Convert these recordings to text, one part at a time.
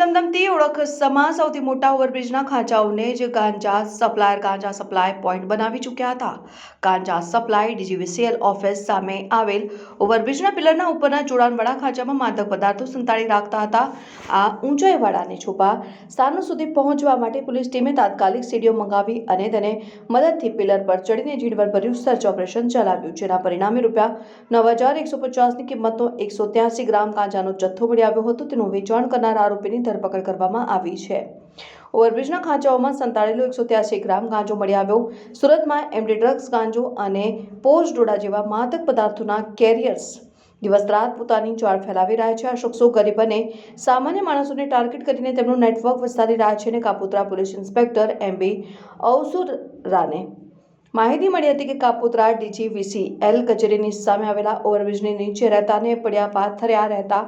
દમદમતી ઓળખ સમા સૌથી મોટા ઓવરબ્રિજના ખાંચાઓને જ ગાંજા સપ્લાય પોઈન્ટ બનાવી ચૂક્યા હતા. ગાંજા સપ્લાય ડીજીવીસીએલ ઓફિસ સામે આવેલ ઓવરબ્રિજના પિલરના ઉપરના જોડાણવાળા ખાંચામાં માદક પદાર્થો સંતાડી રાખતા હતા. આ ઊંચાઈવાળા અને છુપા સ્થાનો સુધી પહોંચવા માટે પોલીસ ટીમે તાત્કાલિક સીડીઓ મંગાવી અને તેને મદદથી પિલર પર ચડીને ઝીણવટભર્યું સર્ચ ઓપરેશન ચલાવ્યું, જેના પરિણામે ₹9,150ની કિંમતનો 183 ગ્રામ ગાંજાનો જથ્થો મળી આવ્યો હતો. તેનું વેચાણ કરનાર આરોપીની ધરપકડ કરવામાં આવી છે. ઓવરબ્રિજના ખાંચાઓમાં સંતાડેલો 183 ગ્રામ ગાંજો મળી આવ્યો. સુરતમાં એમડી ડ્રગ્સ, ગાંજો અને પોસ્ટ ડોડા જેવા માદક પદાર્થોના કેરિયર્સ દિવસ રાત પોતાની જાળ ફેલાવી રહ્યા છે. આ શખ્સો ગરીબ અને સામાન્ય માણસોને ટાર્ગેટ કરીને તેમનું નેટવર્ક વિસ્તારી રહ્યા છે અને કાપોદ્રા પોલીસ ઇન્સ્પેક્ટર એમબી અવસુરાને માહિતી મળી હતી કે કાપોદ્રા ડીજીવીસીએલ કચેરીની સામે આવેલા ઓવરબ્રિજની નીચે રહેતા અને પડ્યા પાથર્યા રહેતા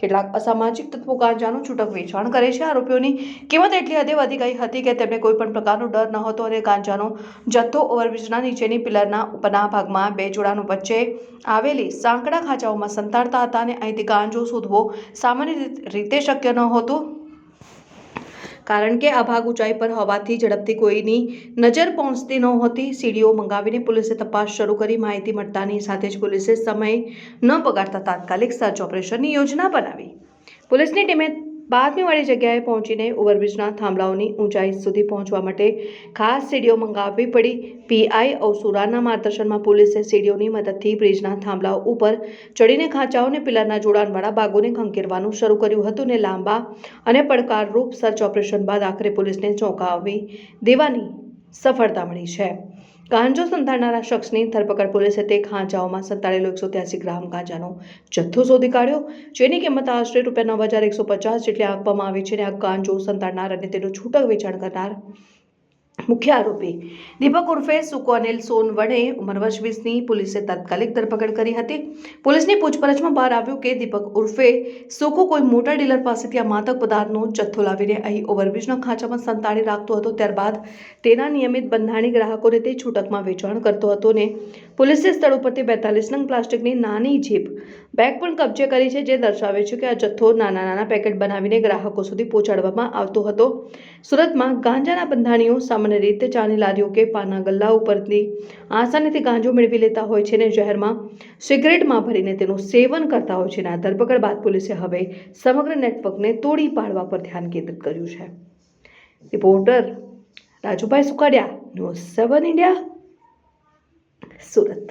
કેટલાક અસામાજિક તત્વો ગાંજાનું છૂટક વેચાણ કરે છે. આરોપીઓની કિંમત એટલી હદે વધી ગઈ હતી કે તેમને કોઈ પણ પ્રકારનો ડર ન હતો અને ગાંજાનો જથ્થો ઓવરબ્રિજના નીચેની પિલરના ઉપરના ભાગમાં બે જોડાણો વચ્ચે આવેલી સાંકડા ખાંચાઓમાં સંતાડતા હતા અને અહીંથી ગાંજો શોધવો સામાન્ય રીતે શક્ય ન હતું, કારણ કે આ ભાગ ઊંચાઈ પર હોવાથી ઝડપથી કોઈની નજર પહોંચતી નહોતી. સીડીઓ મંગાવીને પોલીસે તપાસ શરૂ કરી. માહિતી મળતાની સાથે જ પોલીસે સમય ન બગાડતા તાત્કાલિક સર્ચ ઓપરેશનની યોજના બનાવી. પોલીસની ટીમે બાતમીવાળી જગ્યાએ પહોંચીને ઓવરબ્રિજના થાંભલાઓની ઊંચાઈ સુધી પહોંચવા માટે ખાસ સીડીઓ મંગાવવી પડી. પીઆઈ અવસુરાના માર્ગદર્શનમાં પોલીસે સીડીઓની મદદથી બ્રિજના થાંભલાઓ ઉપર ચડીને ખાંચાઓ અને પિલરના જોડાણવાળા ભાગોને ખંખેરવાનું શરૂ કર્યું હતું અને લાંબા અને પડકારરૂપ સર્ચ ઓપરેશન બાદ આખરે પોલીસને ચોંકાવી દેવાની સફળતા મળી છે. ગાંજો સંતાડનારા શખ્સની ધરપકડ પોલીસે તે ખાંચાઓમાં સંતાડેલો 183 ગ્રામ ગાંજાનો જથ્થો શોધી કાઢ્યો, જેની કિંમત આશરે ₹9,150 જેટલી આંકવામાં આવી છે. અને આ ગાંજો સંતાડનાર અને તેનું છૂટક વેચાણ કરનાર મુખ્ય આરોપી દીપક ઉર્ફે સુકો અનિલ સોનવણે ઉંમર વર્ષ 20ની પોલીસે તાત્કાલિક ધરપકડ કરી હતી. પોલીસની પૂછપરછમાં બહાર આવ્યું કે દીપક ઉર્ફે સુકો કોઈ મોટા ડીલર પાસેથી આ માદક પદાર્થનો જથ્થો લાવીને અહીં ઓવરબ્રિજના ખાંચામાં સંતાડી રાખતો હતો. ત્યારબાદ તેના નિયમિત બંધાણી ગ્રાહકોને તે છૂટકમાં વેચાણ કરતો હતો અને પોલીસે સ્થળ ઉપરથી 42 નંગ પ્લાસ્ટિકની નાની જીપ બેગ પણ કબજે કરી છે, જે દર્શાવે છે કે આ જથ્થો નાના પેકેટ બનાવીને ગ્રાહકો સુધી પહોંચાડવામાં આવતો હતો. સુરતમાં ગાંજાના બંધાણીઓ સામાન્ય રીતે ચાની લારીઓ કે પાનના ગલ્લા ઉપરથી આસાનીથી ગાંજો મેળવી લેતા હોય છે અને શહેરમાં સિગરેટમાં ભરીને તેનું સેવન કરતા હોય છે. આ ધરપકડ બાદ પોલીસે હવે સમગ્ર નેટવર્કને તોડી પાડવા પર ધ્યાન કેન્દ્રિત કર્યું છે. Reporter Rajubhai Sukadiya, news 7 India, Surat.